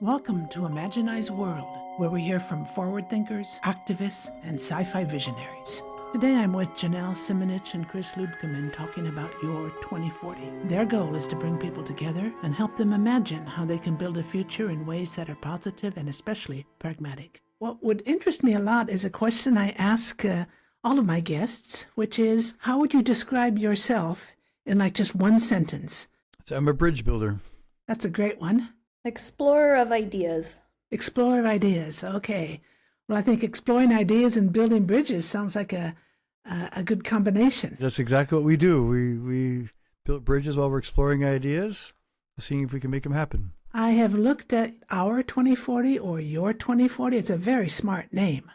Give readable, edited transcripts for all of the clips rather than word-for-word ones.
Welcome to Imaginize World, where we hear from forward thinkers, activists, and sci-fi visionaries. Today I'm with Jonelle Simunich and Luebkeman talking about Your 2040. Their goal is to bring people together and help them imagine how they can build a future in ways that are positive and especially pragmatic. What would interest me a lot is a question I ask all of my guests, which is, how would you describe yourself in just one sentence? I'm a bridge builder. That's a great one. Explorer of ideas. Explorer of ideas. Okay. Well, I think exploring ideas and building bridges sounds like a good combination. That's exactly what we do. We build bridges while we're exploring ideas, seeing if we can make them happen. I have looked at Our 2040 or Your 2040. It's a very smart name.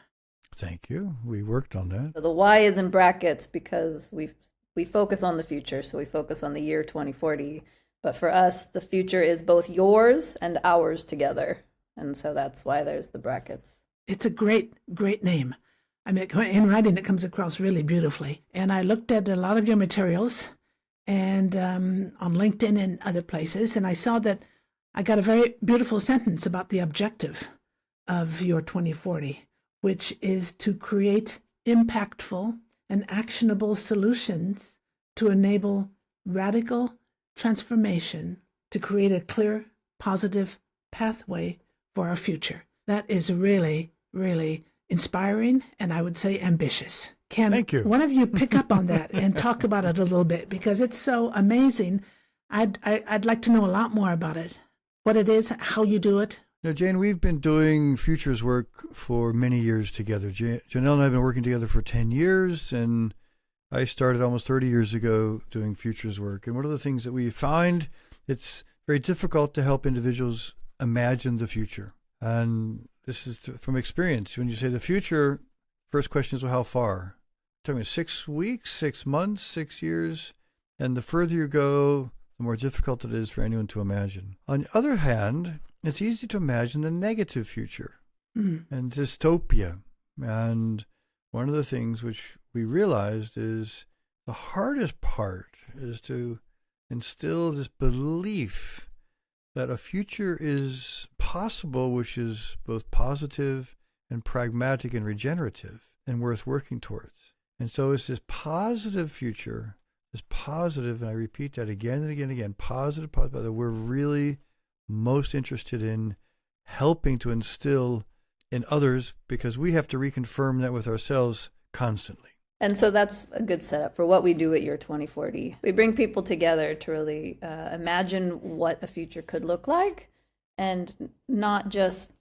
Thank you. We worked on that. So the Y is in brackets because we focus on the future. So we focus on the year 2040. But for us, the future is both yours and ours together. And so that's why there's the brackets. It's a great, great name. I mean, in writing, it comes across really beautifully. And I looked at a lot of your materials and on LinkedIn and other places, and I saw that I got a very beautiful sentence about the objective of Your 2040, which is to create impactful and actionable solutions to enable radical transformation to create a clear, positive pathway for our future. That is really, really inspiring and I would say ambitious. Thank you. One of you pick up on that and talk about it a little bit because it's so amazing. I'd like to know a lot more about it, what it is, how you do it. Jane, we've been doing futures work for many years together. Jonelle and I have been working together for 10 years, and I started almost 30 years ago doing futures work. And one of the things that we find, it's very difficult to help individuals imagine the future. And this is from experience. When you say the future, first question is, well, how far? Tell me 6 weeks, 6 months, 6 years. And the further you go, the more difficult it is for anyone to imagine. On the other hand, it's easy to imagine the negative future and dystopia. And one of the things which we realized is the hardest part is to instill this belief that a future is possible, which is both positive and pragmatic and regenerative and worth working towards. And so it's this positive future, this positive, and I repeat that again and again and again, positive, that we're really most interested in helping to instill in others, because we have to reconfirm that with ourselves constantly. And so that's a good setup for what we do at Your 2040. We bring people together to really imagine what a future could look like, and not just,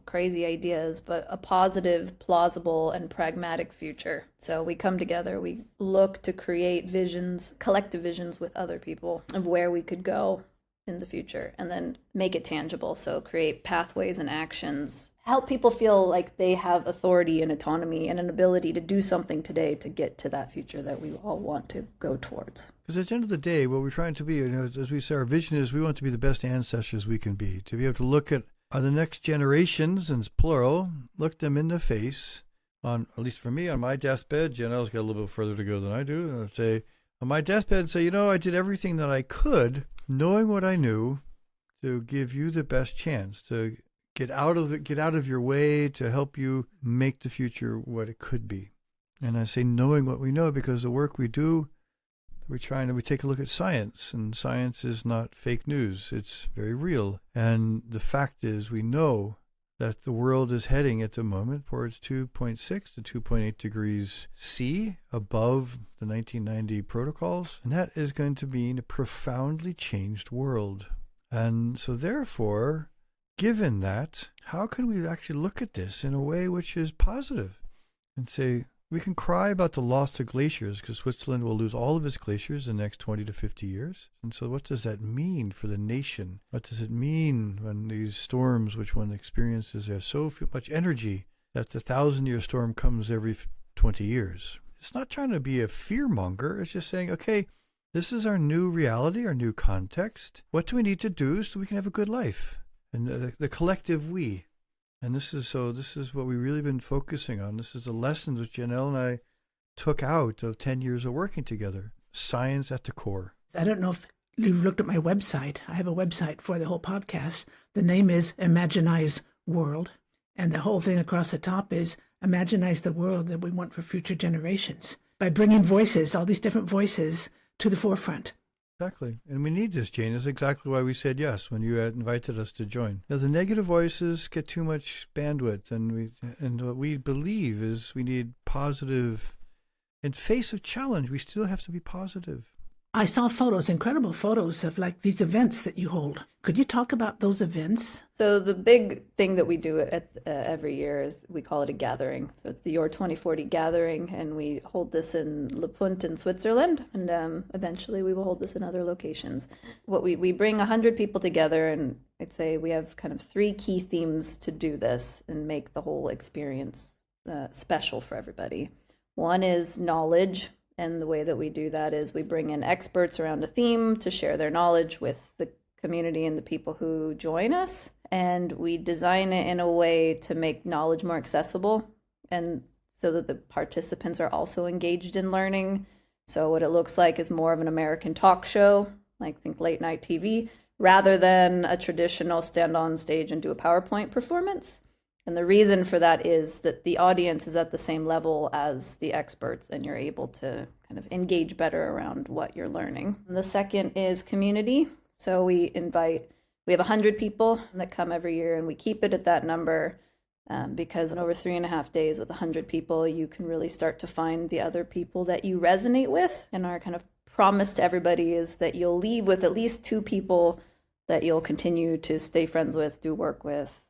crazy ideas, but a positive, plausible, and pragmatic future. So we come together, we look to create visions, collective visions with other people of where we could go in the future, and then make it tangible. So create pathways and actions, help people feel like they have authority and autonomy and an ability to do something today to get to that future that we all want to go towards. Because at the end of the day, what we're trying to be, as we say, our vision is we want to be the best ancestors we can be, to be able to look at the next generations, and it's plural, look them in the face, on, at least for me, on my deathbed. Janelle's got a little bit further to go than I do. I'd say, on my deathbed, say, I did everything that I could, knowing what I knew, to give you the best chance to get out of your way, to help you make the future what it could be. And I say knowing what we know because the work we do, we take a look at science, and science is not fake news. It's very real. And the fact is, we know that the world is heading at the moment towards 2.6 to 2.8 degrees C above the 1990 protocols. And that is going to mean a profoundly changed world. And so therefore, given that, how can we actually look at this in a way which is positive and say, we can cry about the loss of glaciers because Switzerland will lose all of its glaciers in the next 20 to 50 years. And so what does that mean for the nation? What does it mean when these storms, which one experiences, have so much energy that the 1,000-year storm comes every 20 years? It's not trying to be a fearmonger. It's just saying, okay, this is our new reality, our new context. What do we need to do so we can have a good life? And the collective we. And this is what we've really been focusing on. This is the lessons which Jonelle and I took out of 10 years of working together. Science at the core. I don't know if you've looked at my website. I have a website for the whole podcast. The name is Imaginize World. And the whole thing across the top is Imaginize the world that we want for future generations by bringing voices, all these different voices, to the forefront. Exactly. And we need this, Jane. That's exactly why we said yes when you had invited us to join. Now, the negative voices get too much bandwidth, and what we believe is we need positive. In face of challenge, we still have to be positive. I saw photos, incredible photos of like these events that you hold. Could you talk about those events? So the big thing that we do at every year is we call it a gathering. So it's the Your 2040 gathering, and we hold this in Le Punt in Switzerland, and eventually we will hold this in other locations. We bring 100 people together, and I'd say we have kind of 3 key themes to do this and make the whole experience special for everybody. One is knowledge. And the way that we do that is we bring in experts around a theme to share their knowledge with the community and the people who join us. And we design it in a way to make knowledge more accessible and so that the participants are also engaged in learning. So what it looks like is more of an American talk show, like think late night TV, rather than a traditional stand on stage and do a PowerPoint performance. And the reason for that is that the audience is at the same level as the experts, and you're able to kind of engage better around what you're learning. And the second is community. So we have 100 people that come every year, and we keep it at that number because in over 3.5 days with 100 people, you can really start to find the other people that you resonate with. And our kind of promise to everybody is that you'll leave with at least 2 people that you'll continue to stay friends with, do work with,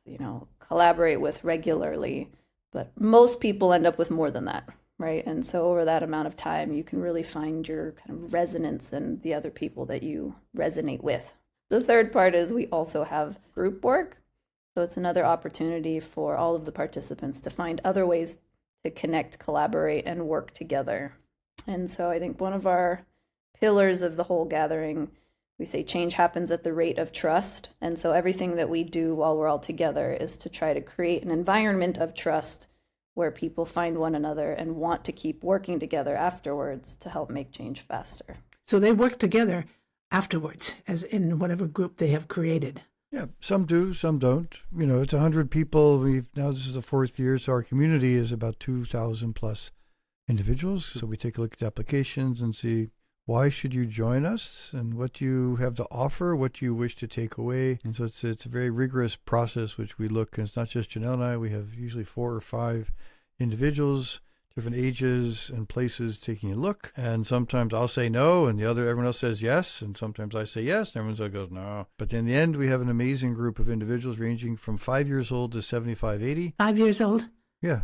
collaborate with regularly. But most people end up with more than that, right? And so over that amount of time, you can really find your kind of resonance and the other people that you resonate with. The third part is we also have group work. So it's another opportunity for all of the participants to find other ways to connect, collaborate, and work together. And so I think one of our pillars of the whole gathering, we say change happens at the rate of trust. And so everything that we do while we're all together is to try to create an environment of trust where people find one another and want to keep working together afterwards to help make change faster. So they work together afterwards, as in whatever group they have created. Yeah, some do, some don't. It's 100 people. This is the 4th year, so our community is about 2,000 plus individuals. So we take a look at the applications and see why should you join us and what you have to offer, what you wish to take away. And so it's a very rigorous process, which we look, and it's not just Jonelle and I. We have usually 4 or 5 individuals, different ages and places taking a look. And sometimes I'll say no, and everyone else says yes. And sometimes I say yes, and everyone else goes no. But in the end, we have an amazing group of individuals ranging from 5 years old to 75, 80. 5 years old? Yeah.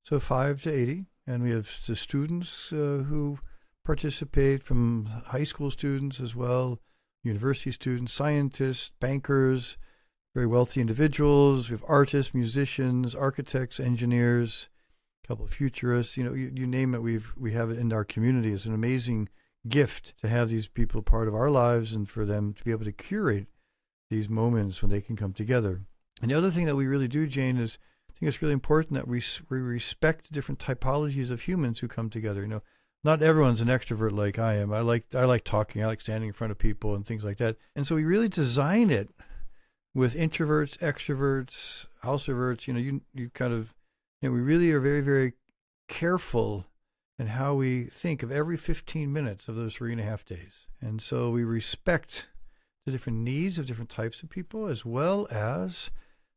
So 5 to 80. And we have the students who participate, from high school students as well, university students, scientists, bankers, very wealthy individuals. We have artists, musicians, architects, engineers, a couple of futurists. You name it, we have it in our community. It's an amazing gift to have these people part of our lives and for them to be able to curate these moments when they can come together. And the other thing that we really do, Jane, is I think it's really important that we respect the different typologies of humans who come together. Not everyone's an extrovert like I am. I like talking. I like standing in front of people and things like that. And so we really design it with introverts, extroverts, houseverts. We really are very, very careful in how we think of every 15 minutes of those 3.5 days. And so we respect the different needs of different types of people, as well as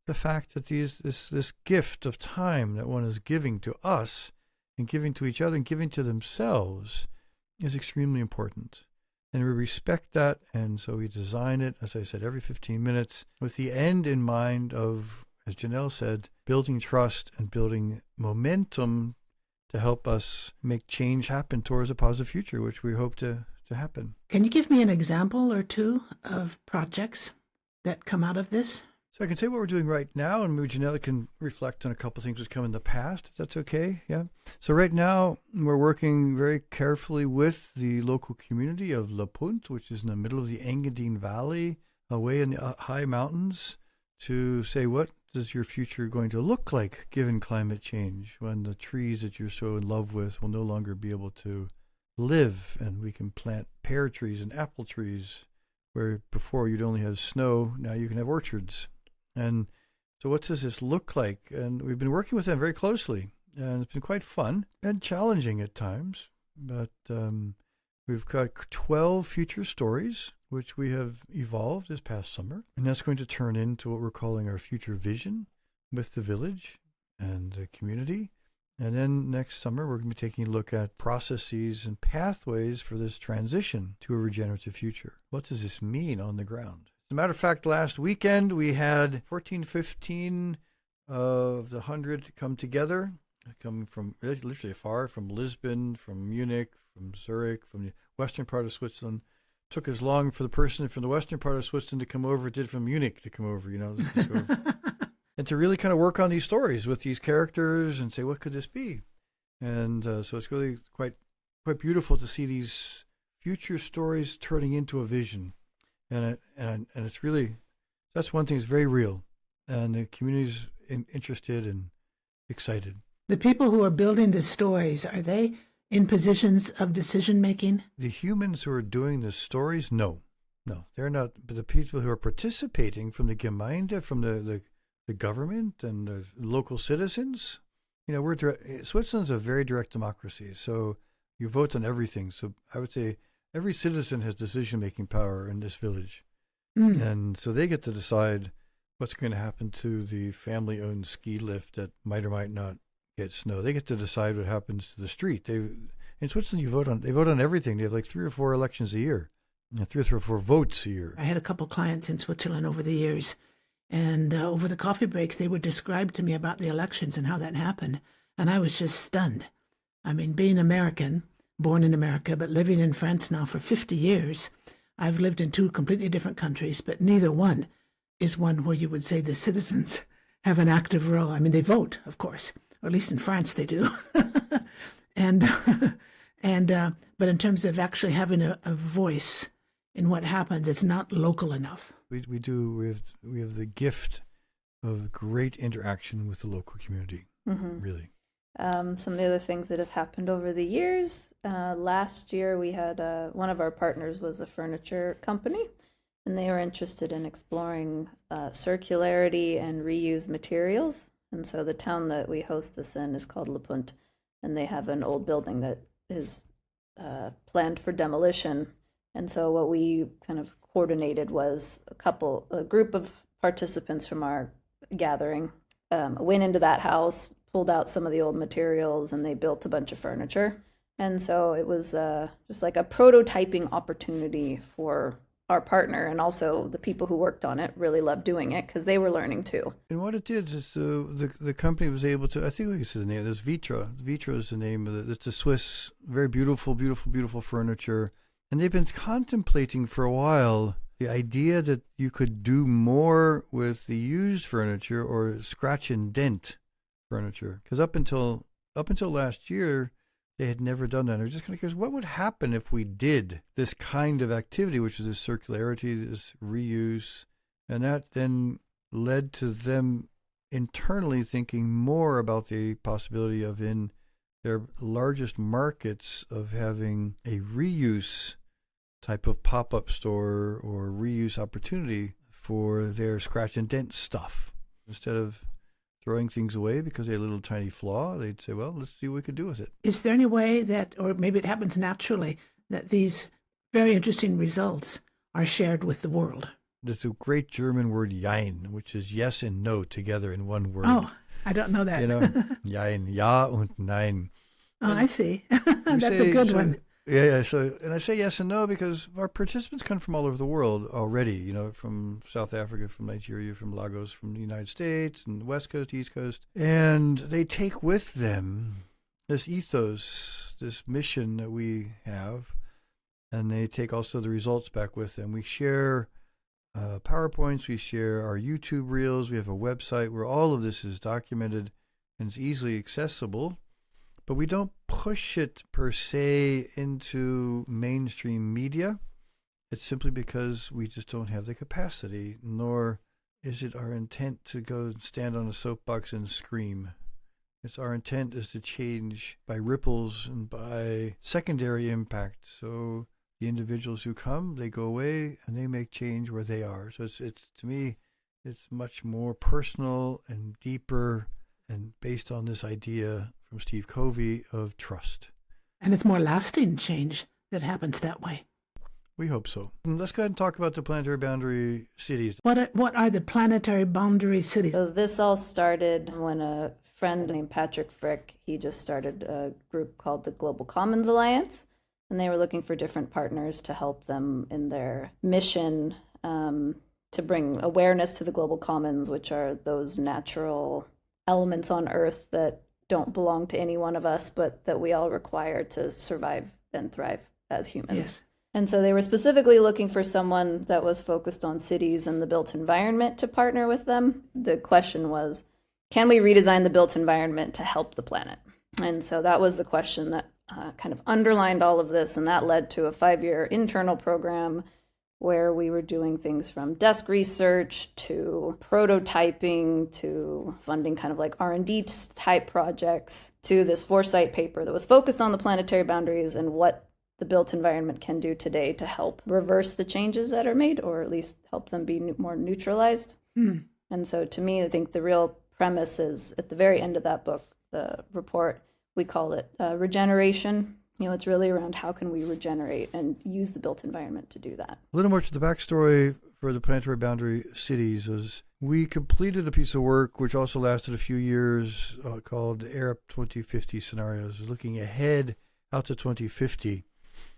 the fact that this gift of time that one is giving to us and giving to each other and giving to themselves is extremely important. And we respect that, and so we design it, as I said, every 15 minutes with the end in mind of, as Jonelle said, building trust and building momentum to help us make change happen towards a positive future, which we hope to happen. Can you give me an example or two of projects that come out of this? So I can say what we're doing right now, and maybe Jonelle can reflect on a couple of things that's come in the past, if that's okay. Yeah. So right now, we're working very carefully with the local community of Le Punt, which is in the middle of the Engadine Valley, away in the high mountains, to say, what is your future going to look like given climate change, when the trees that you're so in love with will no longer be able to live, and we can plant pear trees and apple trees where before you'd only have snow. Now you can have orchards. And so what does this look like? And we've been working with them very closely, and it's been quite fun and challenging at times. But we've got 12 future stories, which we have evolved this past summer. And that's going to turn into what we're calling our future vision with the village and the community. And then next summer, we're going to be taking a look at processes and pathways for this transition to a regenerative future. What does this mean on the ground? As a matter of fact, last weekend, we had 14, 15 of the 100 come together, coming from literally far, from Lisbon, from Munich, from Zurich, from the western part of Switzerland. Took as long for the person from the western part of Switzerland to come over as it did from Munich to come over, and to really kind of work on these stories with these characters and say, what could this be? And so it's really quite beautiful to see these future stories turning into a vision. And it's really, that's one thing that's very real. And the community's interested and excited. The people who are building the stories, are they in positions of decision making? The humans who are doing the stories, no, they're not. But the people who are participating from the Gemeinde, from the government and the local citizens, Switzerland's a very direct democracy, so you vote on everything. So I would say every citizen has decision-making power in this village. And so they get to decide what's going to happen to the family-owned ski lift that might or might not get snow. They get to decide what happens to the street. In Switzerland, they vote on everything. They have like 3 or 4 elections a year, 3 or 4 votes a year. I had a couple clients in Switzerland over the years, and over the coffee breaks, they would describe to me about the elections and how that happened. And I was just stunned. I mean, being American, born in America, but living in France now for 50 years, I've lived in 2 completely different countries, but neither one is one where you would say the citizens have an active role. I mean, they vote, of course, or at least in France they do. But in terms of actually having a voice in what happens, it's not local enough. We have the gift of great interaction with the local community, really. Some of the other things that have happened over the years. Last year, we had one of our partners was a furniture company, and they were interested in exploring circularity and reuse materials. And so the town that we host this in is called Le Punt, and they have an old building that is planned for demolition. And so what we kind of coordinated was a group of participants from our gathering went into that house, pulled out some of the old materials, and they built a bunch of furniture. And so it was just like a prototyping opportunity for our partner, and also the people who worked on it really loved doing it because they were learning too. And what it did is the company was able to, I think we said the name, there's Vitra. Vitra is the name of it. It's a Swiss, very beautiful furniture. And they've been contemplating for a while the idea that you could do more with the used furniture or scratch and dent furniture. Because up until last year, they had never done that. They're just kind of curious, what would happen if we did this kind of activity, which is this circularity, this reuse? And that then led to them internally thinking more about the possibility of, in their largest markets, of having a reuse type of pop-up store or reuse opportunity for their scratch and dent stuff. Instead of throwing things away because they had a little tiny flaw, they'd say, well, let's see what we could do with it. Is there any way that, or maybe it happens naturally, that these very interesting results are shared with the world? There's a great German word, Jein, which is yes and no together in one word. Oh, I don't know that. Jein, ja und nein. Oh, I see. That's a good one. Yeah. So, and I say yes and no because our participants come from all over the world already. From South Africa, from Nigeria, from Lagos, from the United States, and West Coast, East Coast, and they take with them this ethos, this mission that we have, and they take also the results back with them. We share PowerPoints, we share our YouTube reels, we have a website where all of this is documented and it's easily accessible. But we don't push it per se into mainstream media. It's simply because we just don't have the capacity, nor is it our intent to go stand on a soapbox and scream. It's our intent is to change by ripples and by secondary impact. So the individuals who come, they go away and they make change where they are. So it's to me, it's much more personal and deeper and based on this idea from Steve Covey of trust. And it's more lasting change that happens that way. We hope so. And let's go ahead and talk about the planetary boundary cities. What are the planetary boundary cities? So this all started when a friend named Patrick Frick, he just started a group called the Global Commons Alliance, and they were looking for different partners to help them in their mission to bring awareness to the global commons, which are those natural elements on Earth that don't belong to any one of us, but that we all require to survive and thrive as humans. Yes. And so they were specifically looking for someone that was focused on cities and the built environment to partner with them. The question was, can we redesign the built environment to help the planet? And so that was the question that kind of underlined all of this. And that led to a 5-year internal program where we were doing things from desk research to prototyping to funding kind of like R&D type projects to this foresight paper that was focused on the planetary boundaries and what the built environment can do today to help reverse the changes that are made, or at least help them be more neutralized. And so to me, I think the real premise is at the very end of that book, the report, we call it regeneration. It's really around how can we regenerate and use the built environment to do that. A little more to the backstory for the planetary boundary cities is we completed a piece of work which also lasted a few years called ARP 2050 Scenarios, looking ahead out to 2050.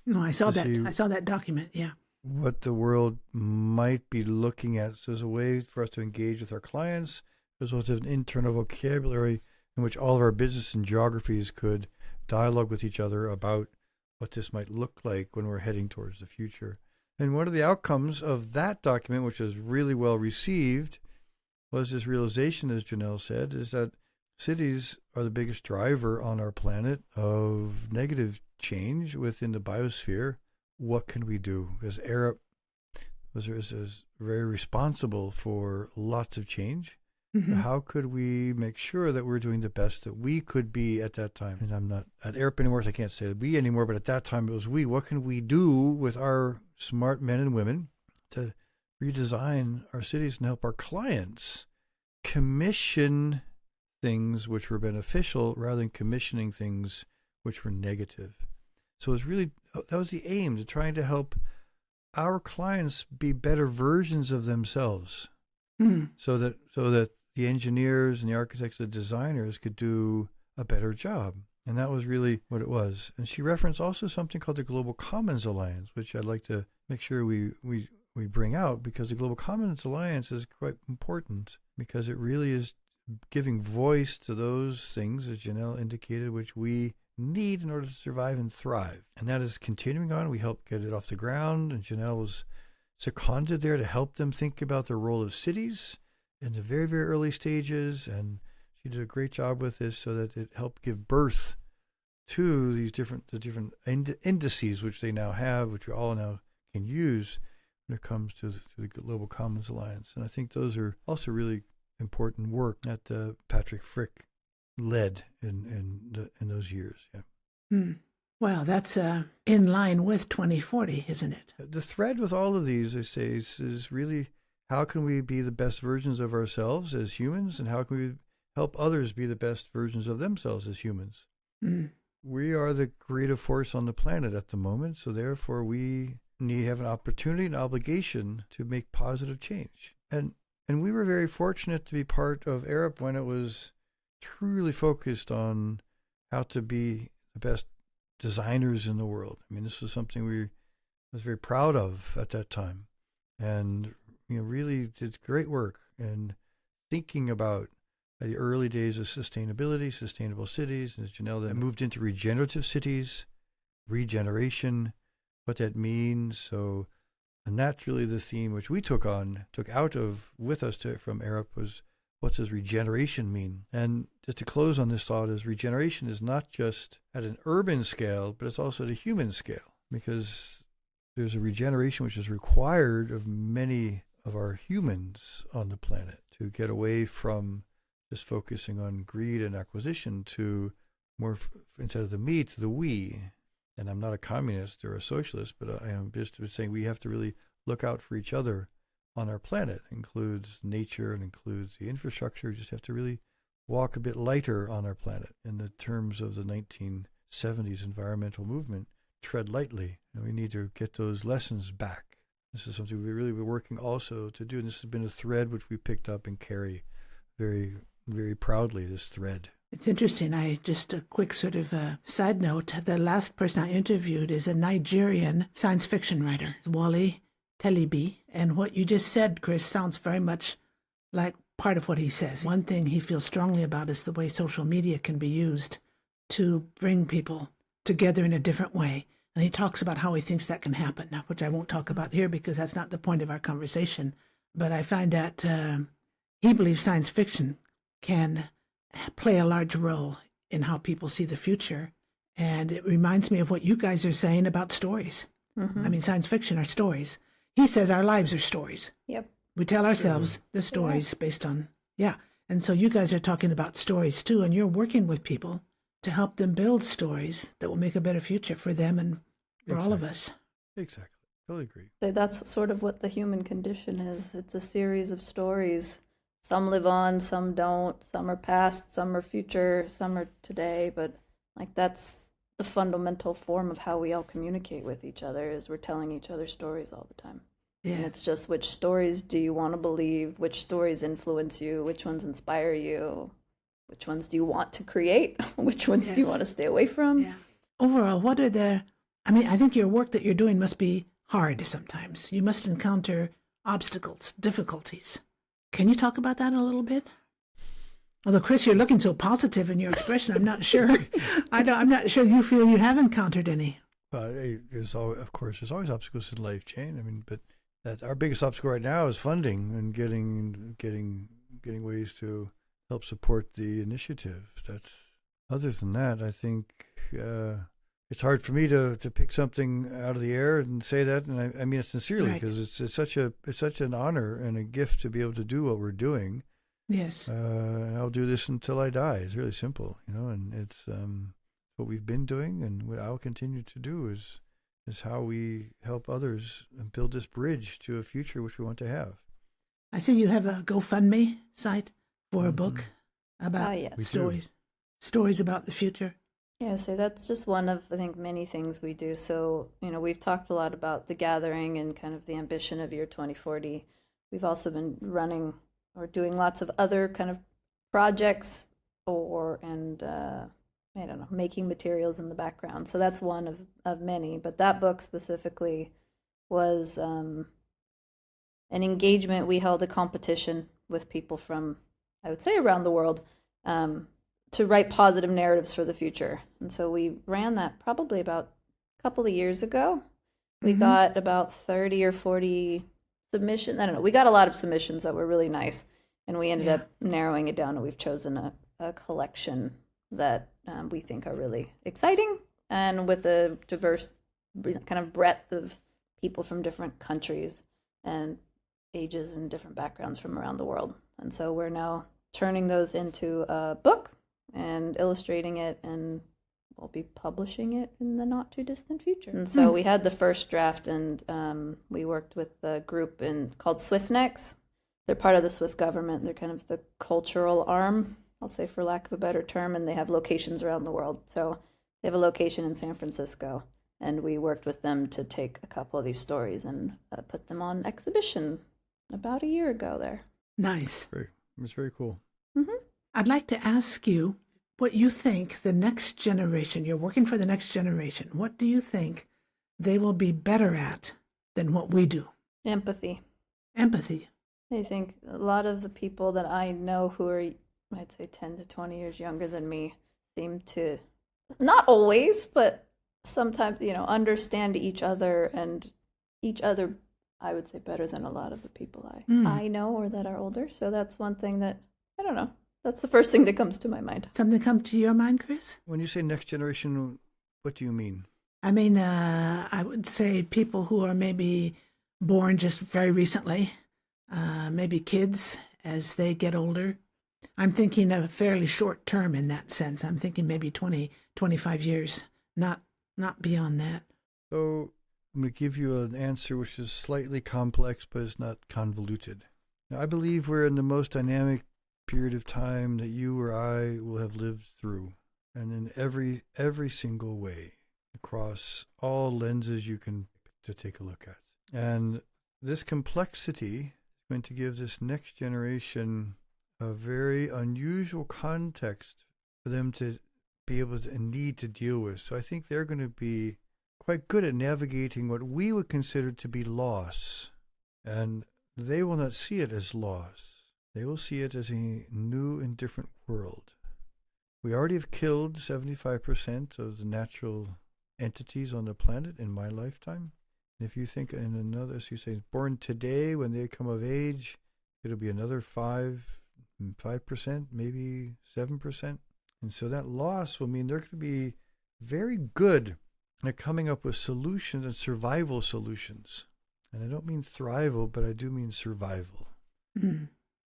No, I saw that. I saw that document. Yeah. What the world might be looking at. So there's a way for us to engage with our clients, as well as an internal vocabulary in which all of our business and geographies could dialogue with each other about what this might look like when we're heading towards the future. And one of the outcomes of that document, which was really well received, was this realization, as Jonelle said, is that cities are the biggest driver on our planet of negative change within the biosphere. What can we do? Because Arup was very responsible for lots of change. Mm-hmm. How could we make sure that we're doing the best that we could be at that time? And I'm not at Arup anymore, so I can't say we anymore, but at that time it was we. What can we do with our smart men and women to redesign our cities and help our clients commission things which were beneficial rather than commissioning things which were negative? So it was really, that was the aim, to trying to help our clients be better versions of themselves. So that the engineers and the architects and the designers could do a better job. And that was really what it was. And she referenced also something called the Global Commons Alliance, which I'd like to make sure we bring out, because the Global Commons Alliance is quite important, because it really is giving voice to those things, as Jonelle indicated, which we need in order to survive and thrive. And that is continuing on. We helped get it off the ground, and Jonelle was seconded there to help them think about the role of cities in the very, very early stages. And she did a great job with this so that it helped give birth to these different indices which they now have, which we all now can use when it comes to the Global Commons Alliance. And I think those are also really important work that Patrick Frick led in those years. Yeah. Well, that's in line with 2040, isn't it? The thread with all of these, I say, is really how can we be the best versions of ourselves as humans, and how can we help others be the best versions of themselves as humans? We are the creative force on the planet at the moment, so therefore we need to have an opportunity and obligation to make positive change. And we were very fortunate to be part of Arup when it was truly focused on how to be the best designers in the world. I mean, this was something we was very proud of at that time, and really did great work in thinking about the early days of sustainability, sustainable cities. As Jonelle then moved into regenerative cities, regeneration, what that means. So, and that's really the theme which we took out of with us from Arup, was what does regeneration mean? And just to close on this thought, is regeneration is not just at an urban scale, but it's also at a human scale, because there's a regeneration which is required of many of our humans on the planet to get away from just focusing on greed and acquisition to more, instead of the me, to the we. And I'm not a communist or a socialist, but I am just saying we have to really look out for each other on our planet. It includes nature and includes the infrastructure. We just have to really walk a bit lighter on our planet. In the terms of the 1970s environmental movement, tread lightly. And we need to get those lessons back. This is something we really were working also to do. And this has been a thread which we picked up and carry very, very proudly, this thread. It's interesting. Just a quick sort of side note. The last person I interviewed is a Nigerian science fiction writer, Wally Telibi. And what you just said, Chris, sounds very much like part of what he says. One thing he feels strongly about is the way social media can be used to bring people together in a different way. And he talks about how he thinks that can happen, which I won't talk about here because that's not the point of our conversation. But I find that he believes science fiction can play a large role in how people see the future. And it reminds me of what you guys are saying about stories. Mm-hmm. I mean, science fiction are stories. He says our lives are stories. Yep. We tell ourselves the stories based on, And so you guys are talking about stories too, and you're working with people to help them build stories that will make a better future for them and for all of us. Exactly. Totally agree. So that's sort of what the human condition is. It's a series of stories. Some live on, some don't. Some are past, some are future, some are today. But like that's the fundamental form of how we all communicate with each other is we're telling each other stories all the time. Yeah. And it's just which stories do you want to believe? Which stories influence you? Which ones inspire you? Which ones do you want to create? Which ones do you want to stay away from? Yeah. Overall, what are I think your work that you're doing must be hard sometimes. You must encounter obstacles, difficulties. Can you talk about that a little bit? Although, Chris, you're looking so positive in your expression, I'm not sure. I'm not sure you feel you have encountered any. There's always obstacles in life, Jane. But that our biggest obstacle right now is funding and getting ways to help support the initiative. Other than that, I think it's hard for me to pick something out of the air and say that, and I mean it sincerely because it's such an honor and a gift to be able to do what we're doing. Yes. And I'll do this until I die. It's really simple, and it's what we've been doing, and what I'll continue to do is how we help others build this bridge to a future which we want to have. I see you have a GoFundMe site for a book about stories about the future. Yeah, so that's just one of, I think, many things we do. So, we've talked a lot about the gathering and kind of the ambition of Year 2040. We've also been running or doing lots of other kind of projects making materials in the background. So that's one of many. But that book specifically was an engagement. We held a competition with people from, I would say, around the world, to write positive narratives for the future. And so we ran that probably about a couple of years ago. We got about 30 or 40 submissions. I don't know. We got a lot of submissions that were really nice. And we ended up narrowing it down, and we've chosen a collection that we think are really exciting and with a diverse kind of breadth of people from different countries and ages and different backgrounds from around the world. And so we're now turning those into a book and illustrating it, and we'll be publishing it in the not too distant future. And so we had the first draft, and we worked with a group called Swissnex. They're part of the Swiss government. They're kind of the cultural arm, I'll say, for lack of a better term, and they have locations around the world. So they have a location in San Francisco, and we worked with them to take a couple of these stories and put them on exhibition about a year ago there. Nice. It's very cool. Mm-hmm. I'd like to ask you what you think the next generation, you're working for the next generation, what do you think they will be better at than what we do? Empathy. Empathy. I think a lot of the people that I know who are, I'd say 10 to 20 years younger than me, seem to, not always, but sometimes, understand each other and each other, I would say, better than a lot of the people I know or that are older. So that's one thing that, I don't know, that's the first thing that comes to my mind. Something come to your mind, Chris? When you say next generation, what do you mean? I mean, I would say people who are maybe born just very recently, maybe kids as they get older, I'm thinking of fairly short term in that sense. I'm thinking maybe 20, 25 years, not beyond that. So I'm going to give you an answer which is slightly complex, but it's not convoluted. Now, I believe we're in the most dynamic period of time that you or I will have lived through, and in every single way, across all lenses you can to take a look at. And this complexity is going to give this next generation a very unusual context for them to be able to and need to deal with. So I think they're going to be quite good at navigating what we would consider to be loss. And they will not see it as loss. They will see it as a new and different world. We already have killed 75% of the natural entities on the planet in my lifetime. And if you think in another, as you say, born today, when they come of age, it'll be another 5%, maybe 7%. And so that loss will mean they're going to be very good at coming up with solutions and survival solutions. And I don't mean thrival, but I do mean survival. Mm.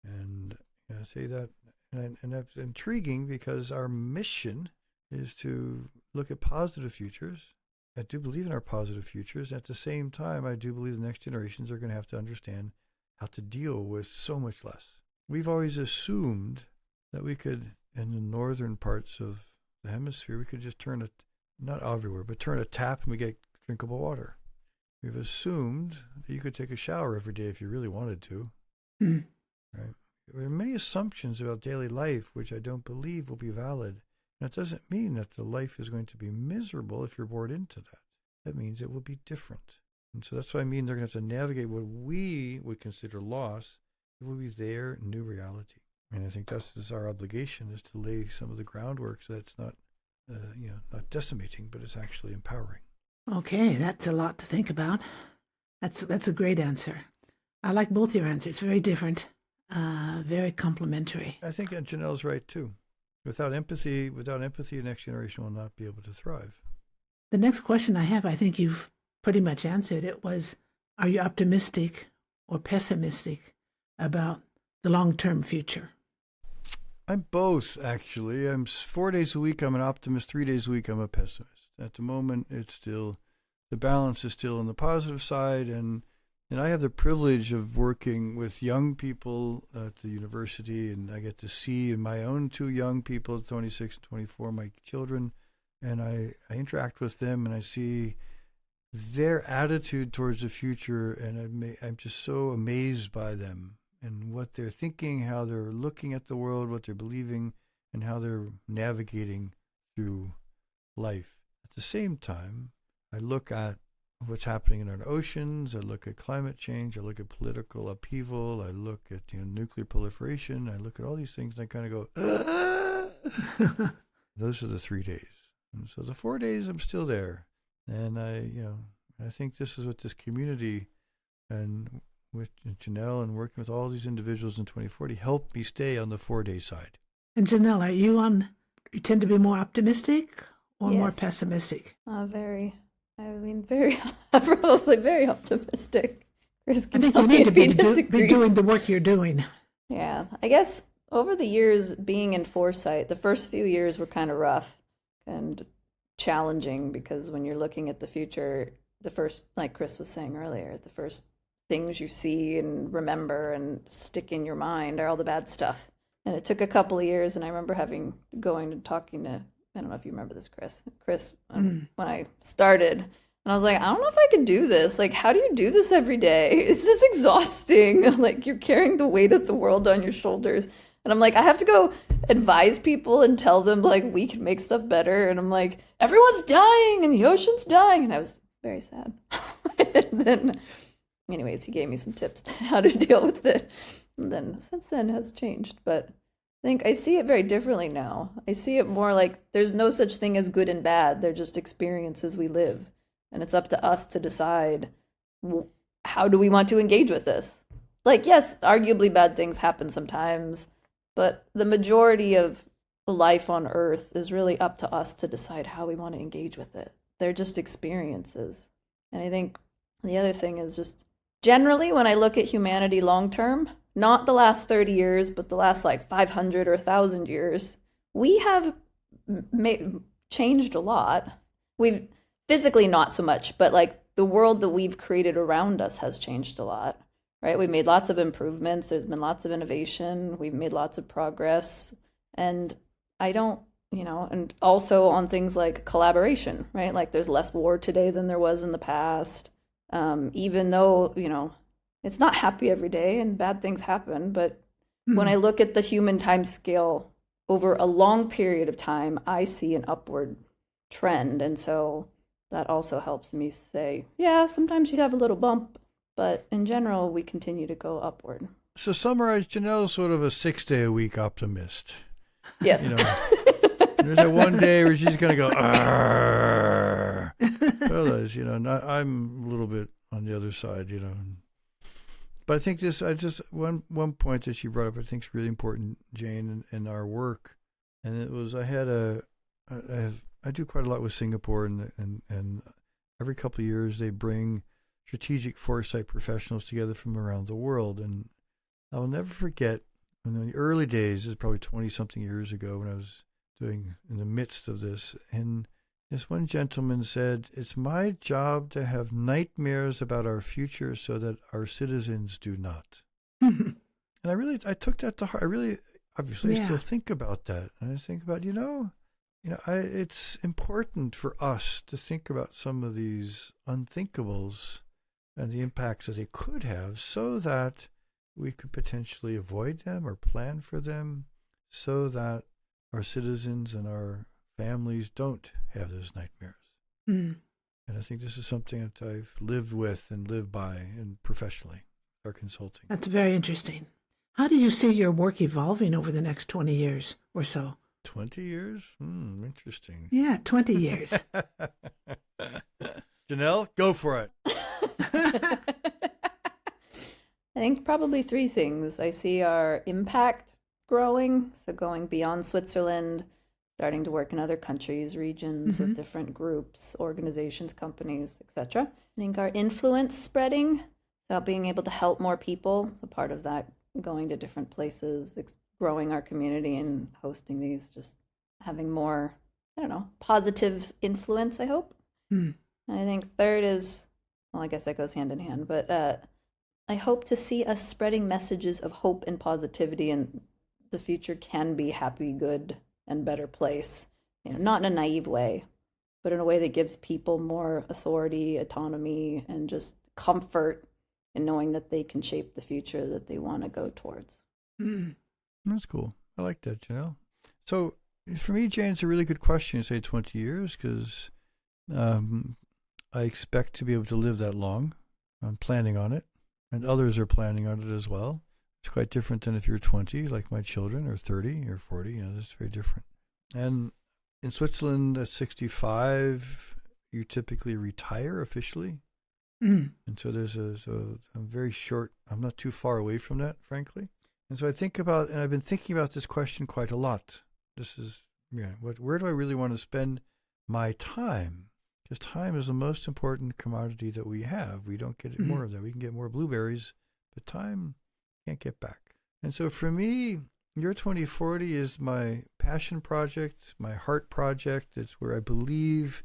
And I say that, and that's intriguing because our mission is to look at positive futures. I do believe in our positive futures. At the same time, I do believe the next generations are going to have to understand how to deal with so much less. We've always assumed that we could, in the northern parts of the hemisphere, we could just turn it, not everywhere, but turn a tap and we get drinkable water. We've assumed that you could take a shower every day if you really wanted to. Mm. Right? There are many assumptions about daily life which I don't believe will be valid. That doesn't mean that the life is going to be miserable if you're bored into that. That means it will be different. And so that's what I mean they're going to have to navigate what we would consider loss. It will be their new reality. And I think that's our obligation, is to lay some of the groundwork so that's not, not decimating, but it's actually empowering. Okay, that's a lot to think about. That's a great answer. I like both your answers. Very different, very complimentary. I think Jonelle's right too. Without empathy, the next generation will not be able to thrive. The next question I have, I think you've pretty much answered it, was, are you optimistic or pessimistic about the long-term future? I'm both, actually. I'm 4 days a week, I'm an optimist. 3 days a week, I'm a pessimist. At the moment, it's still, the balance is still on the positive side, and I have the privilege of working with young people at the university, and I get to see my own two young people, 26 and 24, my children, and I interact with them, and I see their attitude towards the future, and I'm just so amazed by them and what they're thinking, how they're looking at the world, what they're believing, and how they're navigating through life. At the same time, I look at what's happening in our oceans, I look at climate change, I look at political upheaval, I look at nuclear proliferation, I look at all these things, and I kind of go, ah! Those are the 3 days. And so the 4 days, I'm still there. And I think this is what this community and with Jonelle and working with all these individuals in 2040 helped me stay on the 4-day side. And Jonelle, you tend to be more optimistic or more Yes. pessimistic? Very, probably very optimistic. Chris I can think tell you me need to if he be disagrees. doing the work you're doing. Yeah, I guess over the years being in foresight, the first few years were kind of rough and challenging, because when you're looking at the future, the first, like Chris was saying earlier, the first things you see and remember and stick in your mind are all the bad stuff. And it took a couple of years, and I remember going and talking to, I don't know if you remember this, Chris, when I started, and I was like, I don't know if I could do this. Like, how do you do this every day? It's just exhausting. Like, you're carrying the weight of the world on your shoulders. And I'm like, I have to go advise people and tell them, like, we can make stuff better. And I'm like, everyone's dying and the ocean's dying. And I was very sad. And then, anyways, he gave me some tips to how to deal with it. And then, since then, has changed. But I think I see it very differently now. I see it more like there's no such thing as good and bad. They're just experiences we live. And it's up to us to decide, how do we want to engage with this? Like, yes, arguably bad things happen sometimes, but the majority of life on Earth is really up to us to decide how we want to engage with it. They're just experiences. And I think the other thing is just, generally, when I look at humanity long term, not the last 30 years, but the last like 500 or 1,000 years, we have changed a lot. We've physically not so much, but like the world that we've created around us has changed a lot, right? We've made lots of improvements. There's been lots of innovation. We've made lots of progress. And I don't, and also on things like collaboration, right? Like there's less war today than there was in the past. Even though, it's not happy every day and bad things happen. But when I look at the human time scale over a long period of time, I see an upward trend. And so that also helps me say, yeah, sometimes you have a little bump, but in general, we continue to go upward. So summarize, Jonelle's sort of a 6-day-a-week optimist. Yes. There's that one day where she's going to go, "Arr." Otherwise, I'm a little bit on the other side, But I think one point that she brought up I think is really important, Jane, in our work, and it was I do quite a lot with Singapore, and every couple of years they bring strategic foresight professionals together from around the world, and I will never forget in the early days, this is probably 20-something years ago when I was in the midst of this, and this one gentleman said, "It's my job to have nightmares about our future so that our citizens do not." And I took that to heart. I still think about that. And I think about, it's important for us to think about some of these unthinkables and the impacts that they could have so that we could potentially avoid them or plan for them so that our citizens and our families don't have those nightmares. And I think this is something that I've lived with and lived by and professionally, our consulting. That's very interesting. How do you see your work evolving over the next 20 years or so? 20 years? Interesting. Yeah, 20 years. Jonelle, go for it. I think probably three things. I see our impact growing, so going beyond Switzerland, starting to work in other countries, regions with different groups, organizations, companies, etc. I think our influence spreading, so being able to help more people, so part of that going to different places, growing our community and hosting these, just having more, positive influence, I hope. And I think third is, well, I guess that goes hand in hand, but I hope to see us spreading messages of hope and positivity, and the future can be happy, good, and better place. Not in a naive way, but in a way that gives people more authority, autonomy, and just comfort in knowing that they can shape the future that they want to go towards. That's cool. I like that, Jonelle. So for me, Jane, it's a really good question. You say 20 years because I expect to be able to live that long. I'm planning on it, and others are planning on it as well. It's quite different than if you're 20, like my children, or 30 or 40. It's very different. And in Switzerland, at 65, you typically retire officially. And so I'm very short. I'm not too far away from that, frankly. And so I've been thinking about this question quite a lot. This is, where do I really want to spend my time? Because time is the most important commodity that we have. We don't get more of that. We can get more blueberries, but time can't get back. And so for me, Your 2040 is my passion project, my heart project. It's where I believe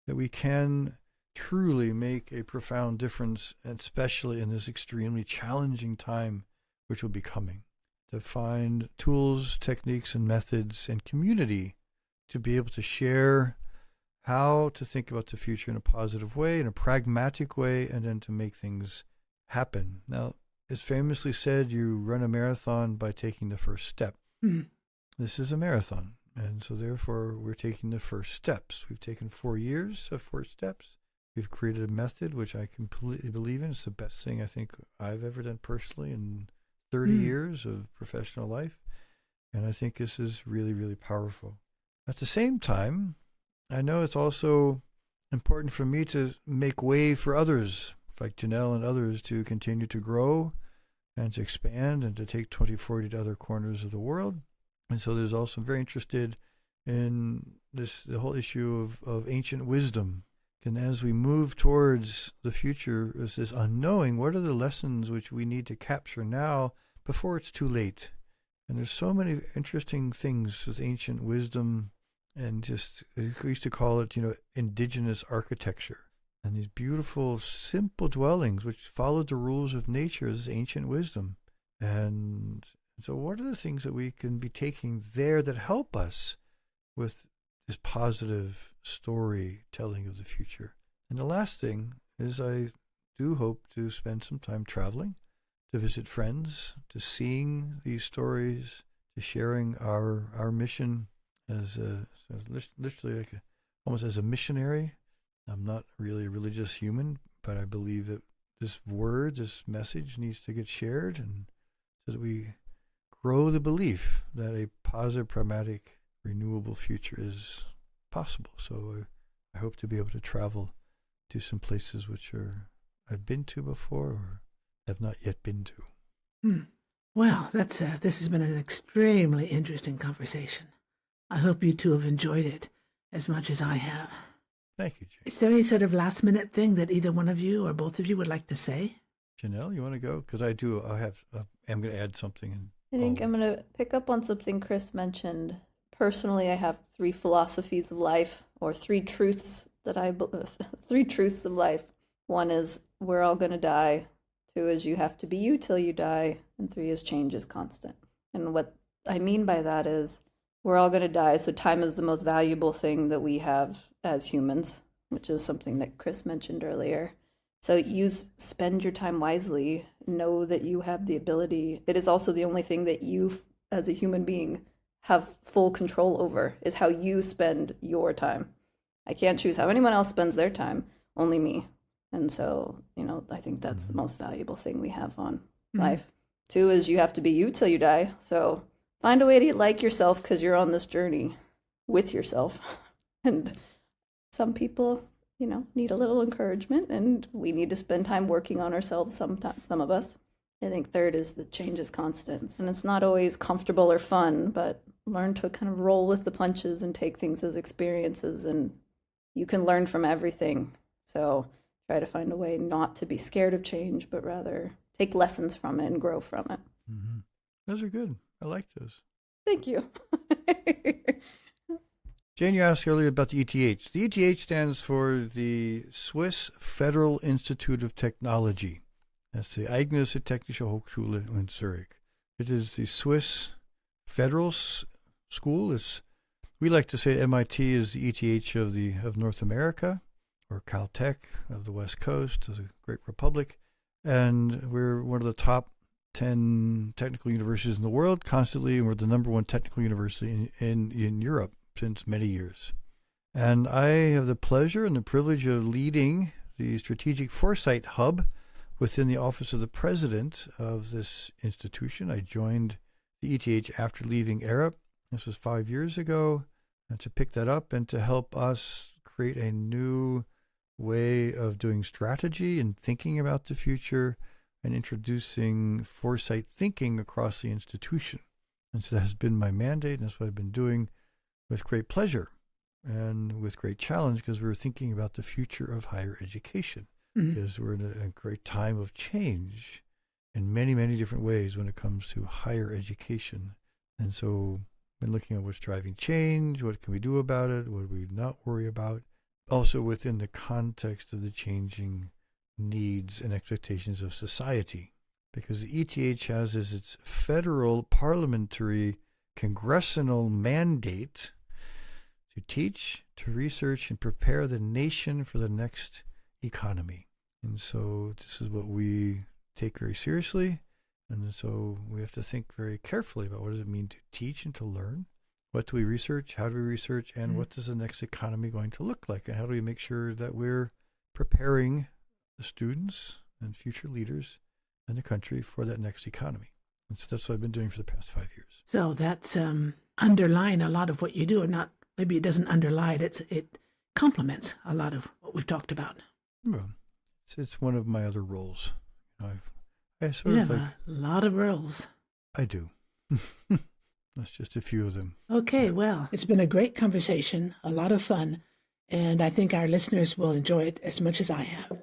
that we can truly make a profound difference, and especially in this extremely challenging time which will be coming, to find tools, techniques, and methods and community to be able to share how to think about the future in a positive way, in a pragmatic way, and then to make things happen. Now, it's famously said, you run a marathon by taking the first step. Mm. This is a marathon, and so therefore we're taking the first steps. We've taken 4 years of 4 steps. We've created a method which I completely believe in. It's the best thing I think I've ever done personally in 30 years of professional life, and I think this is really, really powerful. At the same time, I know it's also important for me to make way for others, like Jonelle and others, to continue to grow and to expand and to take 2040 to other corners of the world. And so there's also, I'm very interested in the whole issue of ancient wisdom. And as we move towards the future, is this unknowing, what are the lessons which we need to capture now, before it's too late. And there's so many interesting things with ancient wisdom, and just, we used to call it, indigenous architecture. And these beautiful, simple dwellings which followed the rules of nature is ancient wisdom. And so what are the things that we can be taking there that help us with this positive storytelling of the future? And the last thing is, I do hope to spend some time traveling, to visit friends, to seeing these stories, to sharing our mission as literally almost as a missionary. I'm not really a religious human, but I believe that this message needs to get shared, and so that we grow the belief that a positive, pragmatic, renewable future is possible. So I hope to be able to travel to some places which I've been to before or have not yet been to. Well, this has been an extremely interesting conversation. I hope you two have enjoyed it as much as I have. Thank you, Jane. Is there any sort of last-minute thing that either one of you or both of you would like to say? Jonelle, you want to go? Because I'm going to add something. I think I'm going to pick up on something Chris mentioned. Personally, I have 3 philosophies of life, or 3 truths that 3 truths of life. 1 is we're all going to die. 2 is you have to be you till you die. And 3 is change is constant. And what I mean by that is we're all going to die. So time is the most valuable thing that we have as humans, which is something that Chris mentioned earlier. So you spend your time wisely. Know that you have the ability. It is also the only thing that you, as a human being, have full control over, is how you spend your time. I can't choose how anyone else spends their time, only me. And so, I think that's the most valuable thing we have on life. 2 is you have to be you till you die. So find a way to like yourself, because you're on this journey with yourself. And some people, need a little encouragement, and we need to spend time working on ourselves sometimes, some of us. I think 3rd is that change is constant. And it's not always comfortable or fun, but learn to kind of roll with the punches and take things as experiences, and you can learn from everything. So try to find a way not to be scared of change, but rather take lessons from it and grow from it. Mm-hmm. Those are good. I like those. Thank you. Jane, you asked earlier about the ETH. The ETH stands for the Swiss Federal Institute of Technology. That's the Eigennisse Technische Hochschule in Zurich. It is the Swiss Federal School. We like to say MIT is the ETH of North America, or Caltech of the West Coast, of the Great Republic. And we're one of the top 10 technical universities in the world constantly, and we're the number 1 technical university in Europe since many years. And I have the pleasure and the privilege of leading the Strategic Foresight Hub within the Office of the President of this institution. I joined the ETH after leaving Arup. This was 5 years ago, and to pick that up and to help us create a new way of doing strategy and thinking about the future and introducing foresight thinking across the institution. And so that has been my mandate, and that's what I've been doing with great pleasure and with great challenge, because we're thinking about the future of higher education, because we're in a great time of change in many, many different ways when it comes to higher education. And so I've been looking at what's driving change, what can we do about it, what do we not worry about, also within the context of the changing needs and expectations of society. Because the ETH has as its federal parliamentary congressional mandate to teach, to research, and prepare the nation for the next economy. And so this is what we take very seriously. And so we have to think very carefully about what does it mean to teach and to learn. What do we research? How do we research? And what does the next economy going to look like? And how do we make sure that we're preparing the students and future leaders in the country for that next economy? And so that's what I've been doing for the past 5 years. So that's underlying a lot of what you do, or not, maybe it doesn't underlie it, it complements a lot of what we've talked about. Well, it's one of my other roles. I sort You of have like, a lot of roles. I do. That's just a few of them. Okay, well, it's been a great conversation, a lot of fun, and I think our listeners will enjoy it as much as I have.